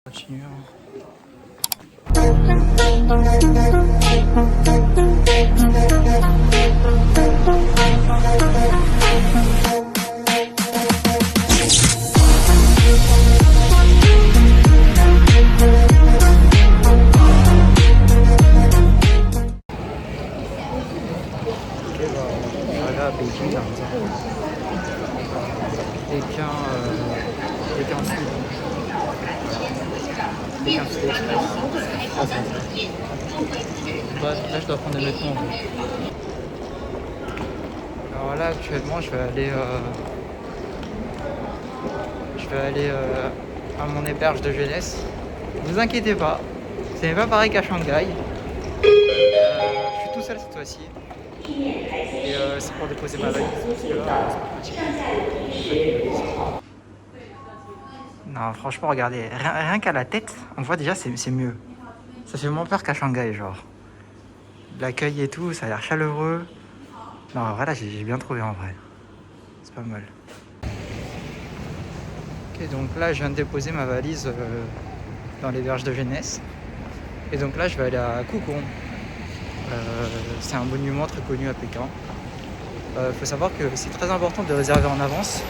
Continuons. À Pékin comme ça. Pékin Sud. Pékin Sud Express. Ah, c'est ça. Là, je dois prendre le métro en fait. Alors là, actuellement, je vais aller à mon héberge de jeunesse. Ne vous inquiétez pas, ce n'est pas pareil qu'à Shanghai. Je suis tout seul cette fois-ci. Et c'est pour déposer ma valise. Parce que là, c'est pas petit. Non, franchement, regardez, rien qu'à la tête, on voit déjà, c'est mieux. Ça fait moins peur qu'à Shanghai, genre. L'accueil et tout, ça a l'air chaleureux. Non, voilà, j'ai bien trouvé en vrai. C'est pas mal. Ok, donc là, je viens de déposer ma valise dans l'héberge de jeunesse. Et donc là, je vais aller à Kukong. C'est un monument très connu à Pékin. Faut savoir que c'est très important de réserver en avance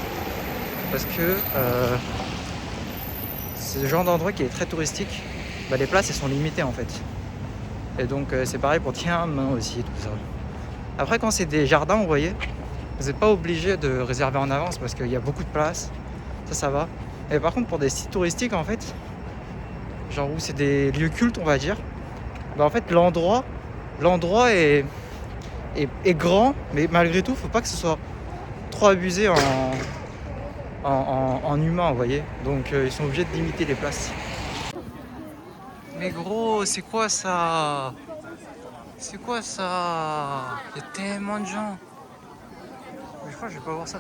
parce que c'est le genre d'endroit qui est très touristique. Les places elles sont limitées en fait. Et donc c'est pareil pour Tiananmen aussi, tout ça. Après quand c'est des jardins, vous voyez, vous n'êtes pas obligé de réserver en avance parce qu'il y a beaucoup de places. Ça va. Et par contre pour des sites touristiques en fait, genre où c'est des lieux cultes on va dire, en fait l'endroit est grand, mais malgré tout, faut pas que ce soit trop abusé en humain, vous voyez. Donc ils sont obligés de limiter les places. Mais gros, c'est quoi ça? C'est quoi ça? Il y a tellement de gens. Mais je crois que je vais pas voir ça.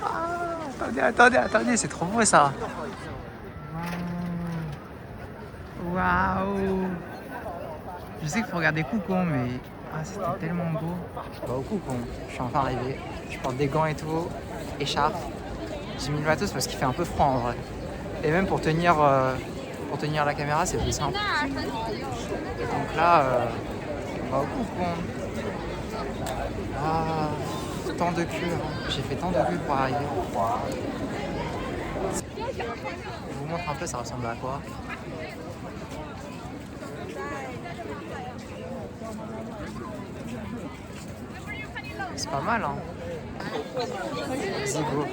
Ah, attendez, c'est trop beau ça. Waouh. Je sais qu'il faut regarder Kukong, mais c'était tellement beau. Au Kukong, je suis enfin arrivé. Je porte des gants et tout, écharpe. J'ai mis le matos parce qu'il fait un peu froid en vrai. Et même pour tenir la caméra, c'est plus simple. Et donc là, on va au Kukong. Ah, tant de queue. J'ai fait tant de queue pour arriver. Je vous montre un peu, ça ressemble à quoi. C'est pas mal, hein. Vas-y, go.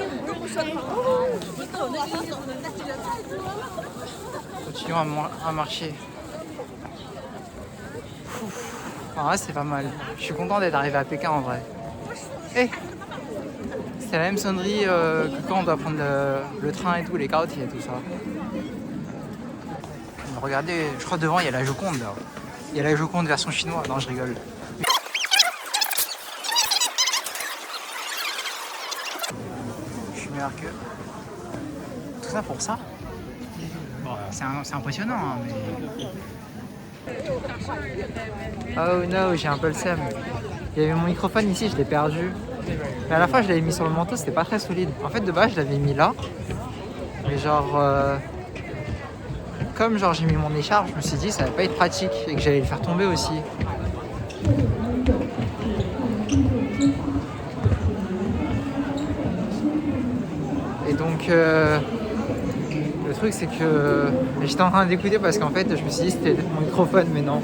Continuons à marcher. En vrai, c'est pas mal. Je suis content d'être arrivé à Pékin, en vrai. C'est la même sonnerie que quand on doit prendre le train et tout, les carottes et tout ça. Regardez, je crois devant, il y a la Joconde, là. Il y a la Joconde version chinoise. Non, je rigole. Que tout ça pour ça, bon, c'est impressionnant hein, mais oh no, j'ai un peu le seum. Il y avait mon microphone ici, je l'ai perdu, mais à la fois je l'avais mis sur le manteau, c'était pas très solide. En fait de base je l'avais mis là, mais genre comme genre j'ai mis mon écharpe, je me suis dit ça va pas être pratique et que j'allais le faire tomber aussi. Et donc le truc c'est que j'étais en train d'écouter parce qu'en fait je me suis dit c'était mon microphone mais non.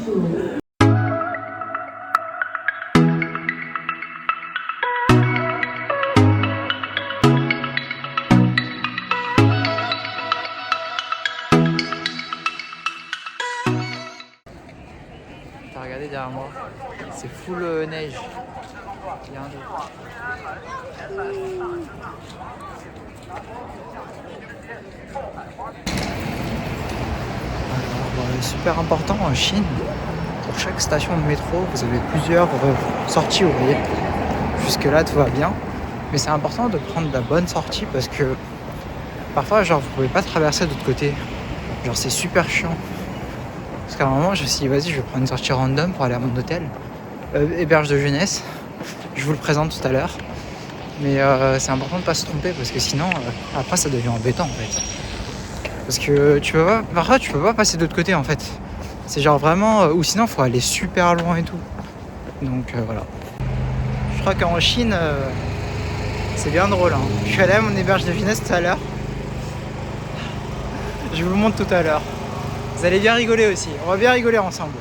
T'as regardé derrière moi, c'est full neige. Il y a un autre. Alors, super important en Chine, pour chaque station de métro, vous avez plusieurs sorties, vous voyez. Jusque là tout va bien, mais c'est important de prendre la bonne sortie parce que parfois genre vous pouvez pas traverser de l'autre côté. Genre c'est super chiant. Parce qu'à un moment je me suis dit vas-y je vais prendre une sortie random pour aller à mon hôtel. Héberge de jeunesse. Je vous le présente tout à l'heure. Mais c'est important de ne pas se tromper parce que sinon après ça devient embêtant en fait. Parce que tu peux pas, parfois tu peux pas passer de l'autre côté en fait. C'est genre vraiment, ou sinon faut aller super loin et tout. Donc voilà. Je crois qu'en Chine, c'est bien drôle. Hein. Je suis allé à mon héberge de jeunesse tout à l'heure. Je vous le montre tout à l'heure. Vous allez bien rigoler aussi. On va bien rigoler ensemble.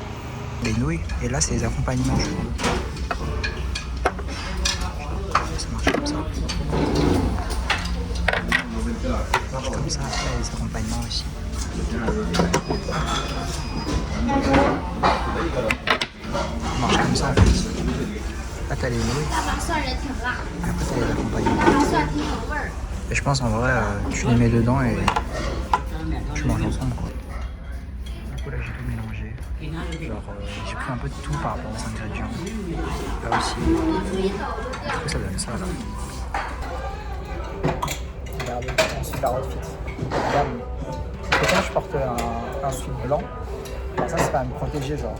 Les nouilles, et là c'est les accompagnements. Ça marche comme ça. Ça marche comme ça, après les accompagnements aussi. Ça marche comme ça en fait. Là t'as les nouilles. Et après t'as les accompagnements. Et je pense en vrai, tu les mets dedans et tu manges ensemble quoi. Du coup là j'ai tout mélangé. Genre j'ai pris un peu de tout par rapport aux ingrédients. Là aussi. Du coup ça donne ça là. Regardez, un super outfit. Regarde. Quand je porte un sweat blanc, alors ça c'est pas à me protéger genre.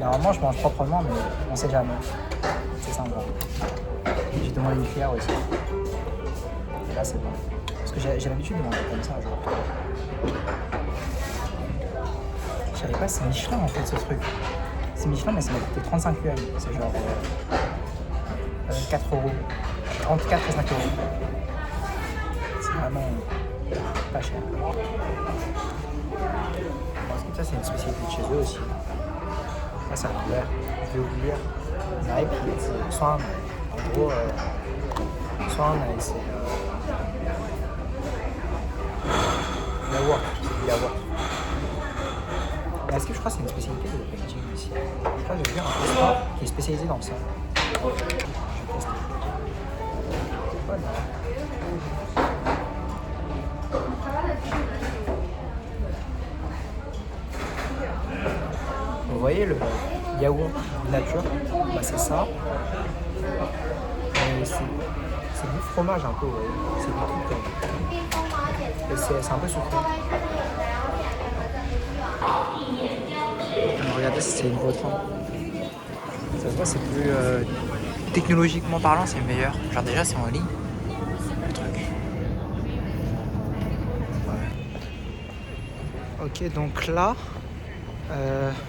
Normalement je mange proprement mais on sait jamais. C'est sympa. J'ai demandé une cuillère aussi. Et là c'est bon. Parce que j'ai l'habitude de manger comme ça genre. Je savais pas c'est Michelin en fait ce truc. C'est Michelin mais ça m'a coûté 35 yuan. C'est genre 4 euros. Entre 4 et 5 euros. C'est vraiment pas cher. Parce que ça c'est une spécialité de chez eux aussi. Ça c'est à l'envers. Je vais oublier. Et puis c'est Swan. En gros, Swan c'est yaourt. C'est du yaourt. Mais est-ce que je crois que c'est une spécialité de Beijing ici? Je crois que j'ai vu un restaurant qui est spécialisé dans ça. Je vais tester. Oh non. Vous voyez le yaourt nature, bah c'est ça. C'est du fromage un peu, ouais. C'est du truc. Et c'est un peu sucré. Regardez, c'est une autre. Ça se voit, c'est plus technologiquement parlant, c'est meilleur. Genre déjà, c'est en ligne. Le truc. Ouais. Ok, donc là.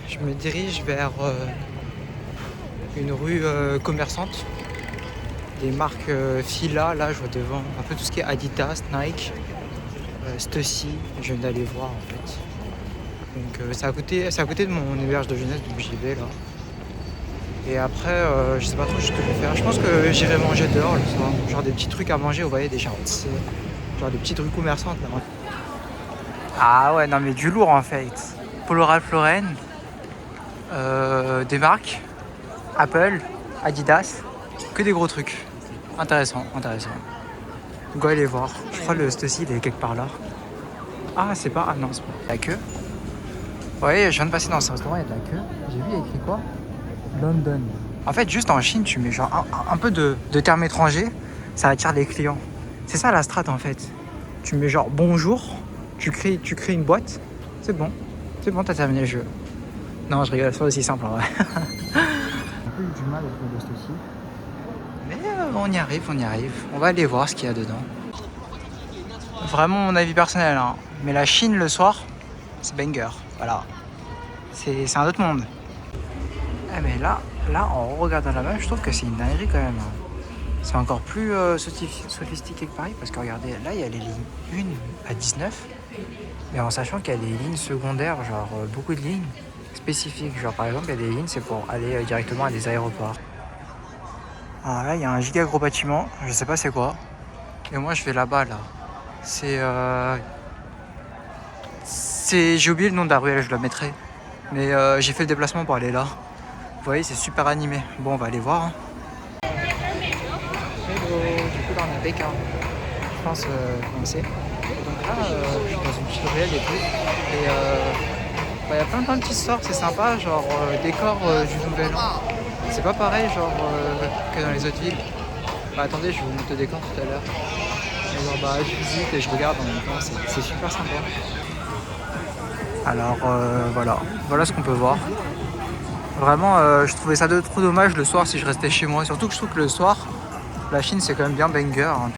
Je me dirige vers une rue commerçante. Des marques Fila, là je vois devant un peu tout ce qui est Adidas, Nike, Stussy, je viens d'aller voir en fait. Donc c'est à côté de mon héberge de jeunesse, donc j'y vais là. Et après, je sais pas trop ce que je vais faire. Je pense que j'irai manger dehors le soir. Genre des petits trucs à manger, vous voyez, des genre des petites rues commerçantes là. Ah ouais, non mais du lourd en fait. Polo Ralph Lauren, des marques, Apple, Adidas, que des gros trucs. Intéressant. Donc allez voir. Je crois que le Stussy il est quelque part là. Ah c'est pas. Ah non c'est pas. La queue. Ouais, je viens de passer dans ce restaurant, il y a de la queue. J'ai vu il y a écrit quoi? London. En fait juste en Chine tu mets genre un peu de termes étrangers, ça attire des clients. C'est ça la strat en fait. Tu mets genre bonjour, tu crées une boîte, c'est bon, t'as terminé le jeu. Non, je rigole, c'est pas aussi simple en vrai. J'ai un peu eu du mal avec le Stussy. Mais on y arrive. On va aller voir ce qu'il y a dedans. Vraiment mon avis personnel, hein. Mais la Chine le soir, c'est banger. Voilà. C'est un autre monde. Ah mais là, en regardant la map, je trouve que c'est une dinguerie quand même. C'est encore plus sophistiqué que Paris parce que regardez, là il y a les lignes 1 à 19. Mais en sachant qu'il y a des lignes secondaires, genre beaucoup de lignes spécifiques. Genre par exemple, il y a des lignes, c'est pour aller directement à des aéroports. Alors là, il y a un giga gros bâtiment, je sais pas c'est quoi. Et moi, je vais là-bas, là. J'ai oublié le nom de la rue, là, je la mettrai. Mais j'ai fait le déplacement pour aller là. Vous voyez, c'est super animé. Bon, on va aller voir. Hein. Hello, du coup, là, on est à Pékin. Je pense commencer. Donc là, je suis dans une petite ruelle et tout. Et il y a plein de petits sorts, c'est sympa, genre décor du Nouvel An. C'est pas pareil genre que dans les autres villes. Bah attendez, je vais vous montrer le décor tout à l'heure. Je visite et je regarde en même temps, c'est super sympa. Alors voilà ce qu'on peut voir. Vraiment, je trouvais ça trop dommage le soir si je restais chez moi. Surtout que je trouve que le soir, la Chine c'est quand même bien banger. Hein.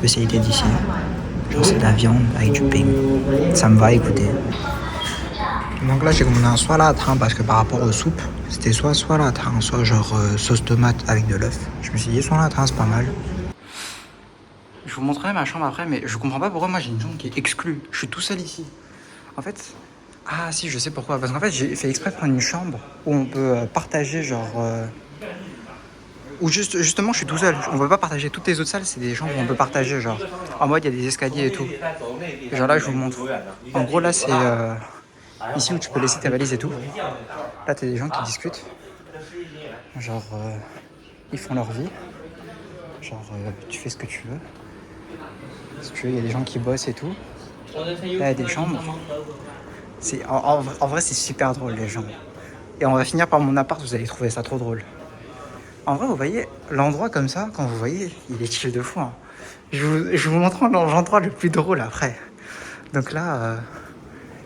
spécialité d'ici. Genre c'est de la viande avec du pain. Ça me va, écoutez. Donc là j'ai commandé un soit latin parce que par rapport aux soupes, c'était soit latin, soit genre sauce tomate avec de l'œuf. Je me suis dit soit latin c'est pas mal. Je vous montrerai ma chambre après, mais je comprends pas pourquoi moi j'ai une chambre qui est exclue. Je suis tout seul ici. En fait, ah si je sais pourquoi. Parce qu'en fait j'ai fait exprès de prendre une chambre où on peut partager genre... Ou justement je suis tout seul. On peut pas partager toutes les autres salles, c'est des chambres où on peut partager genre. En mode il y a des escaliers et tout. Et genre là je vous montre. En gros là c'est... ici où tu peux laisser tes valises et tout. Là, t'as des gens qui discutent. Genre, ils font leur vie. Genre, tu fais ce que tu veux. Si tu veux, il y a des gens qui bossent et tout. Là, il y a des chambres. En vrai, c'est super drôle, les gens. Et on va finir par mon appart, vous allez trouver ça trop drôle. En vrai, vous voyez, l'endroit comme ça, quand vous voyez, il est chill de fou. Hein. Je vous montre l'endroit le plus drôle après. Donc là,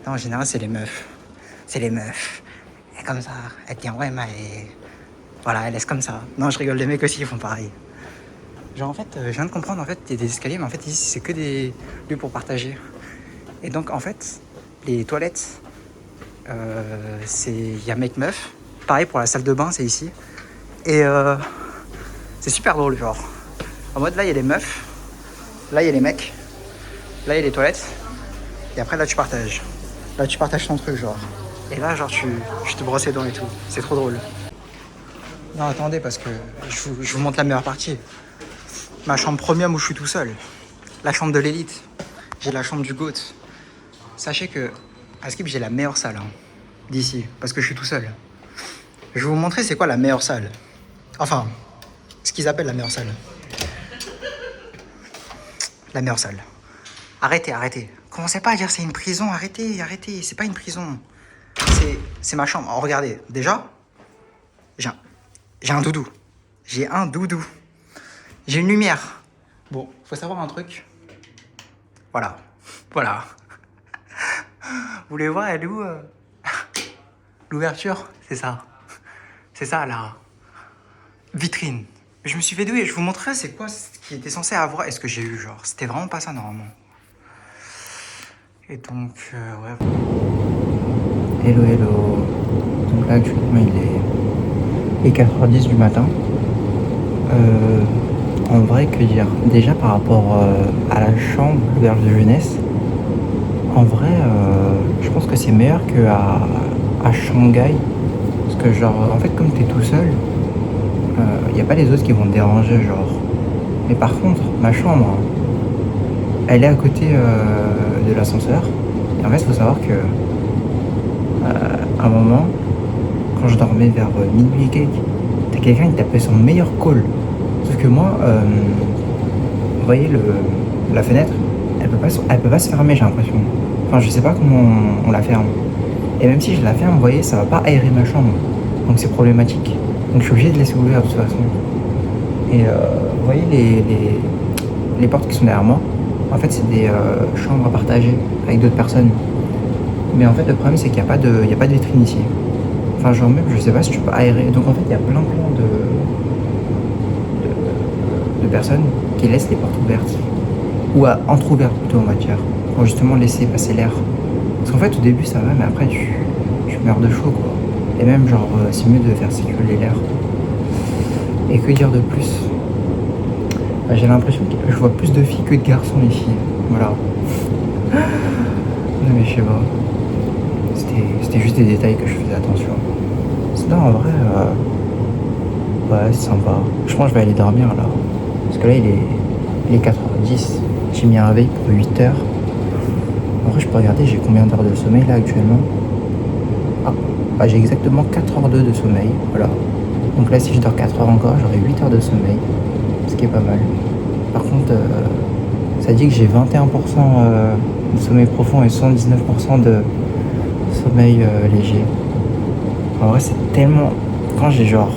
en général, c'est les meufs. C'est les meufs. Et comme ça, elle tient vraiment et... Voilà, elle laisse comme ça. Non, je rigole, les mecs aussi, ils font pareil. Genre, en fait, je viens de comprendre, en fait, il y a des escaliers, mais en fait, ici, c'est que des lieux pour partager. Et donc, en fait, les toilettes, il y a mec-meuf. Pareil pour la salle de bain, c'est ici. Et c'est super drôle, genre. En mode, là, il y a les meufs. Là, il y a les mecs. Là, il y a les toilettes. Et après, là, tu partages. Là, tu partages ton truc, genre. Et là, genre, je te brosse les dents et tout. C'est trop drôle. Non, attendez, parce que je vous montre la meilleure partie. Ma chambre premium où je suis tout seul. La chambre de l'élite. J'ai la chambre du GOAT. Sachez que à Skip, j'ai la meilleure salle hein, d'ici, parce que je suis tout seul. Je vais vous montrer c'est quoi la meilleure salle. Enfin, ce qu'ils appellent la meilleure salle. La meilleure salle. Arrêtez. Commencez pas à dire c'est une prison. Arrêtez. C'est pas une prison. C'est ma chambre. Oh, regardez, déjà, j'ai un doudou. J'ai une lumière. Bon, faut savoir un truc. Voilà. Vous voulez voir, elle est où l'ouverture, c'est ça. C'est ça, la vitrine. Je me suis fait douiller. Je vous montrerai c'est quoi ce qui était censé avoir et ce que j'ai eu, genre. C'était vraiment pas ça, normalement. Et donc, ouais. Hello. Donc là, actuellement, il est 4h10 du matin. En vrai, que dire? Déjà, par rapport à la chambre, l'auberge de jeunesse, en vrai, je pense que c'est meilleur qu'à Shanghai. Parce que, genre, en fait, comme t'es tout seul, y a pas les autres qui vont te déranger, genre. Mais par contre, ma chambre, elle est à côté de l'ascenseur. Et en fait, il faut savoir que, à un moment, quand je dormais vers minuit et quelques, t'as quelqu'un qui tapait son meilleur call. Sauf que moi, vous voyez la fenêtre, elle peut pas se fermer, j'ai l'impression. Enfin, je sais pas comment on la ferme. Et même si je la ferme, vous voyez, ça va pas aérer ma chambre. Donc c'est problématique. Donc je suis obligé de laisser ouvert de toute façon. Et vous voyez les portes qui sont derrière moi, en fait c'est des chambres à partager avec d'autres personnes. Mais en fait le problème c'est qu'il n'y a pas de vitrine ici. Enfin genre même je sais pas si tu peux aérer. Donc en fait il y a plein de personnes qui laissent les portes ouvertes. Ou entrouverte plutôt on va dire. Pour justement laisser passer l'air. Parce qu'en fait au début ça va mais après tu meurs de chaud quoi. Et même genre c'est mieux de faire circuler l'air. Et que dire de plus? Bah, j'ai l'impression que je vois plus de filles que de garçons ici. Voilà. Non mais je sais pas. C'était juste des détails que je faisais attention. Sinon en vrai, ouais c'est sympa. Je pense que je vais aller dormir là. Parce que là il est 4h10. J'ai mis un réveil pour 8h. En vrai je peux regarder j'ai combien d'heures de sommeil là actuellement. Ah, bah, j'ai exactement 4h02 de sommeil. Voilà. Donc là si je dors 4h encore, j'aurai 8 heures de sommeil. Ce qui est pas mal. Par contre, ça dit que j'ai 21% de sommeil profond et 79% de sommeil léger. En vrai, c'est tellement... Quand j'ai genre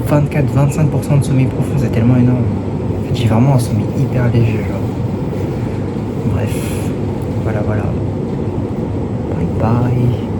24-25% de sommeil profond, c'est tellement énorme. En fait, j'ai vraiment un sommeil hyper léger, genre. Bref, voilà. Bye bye.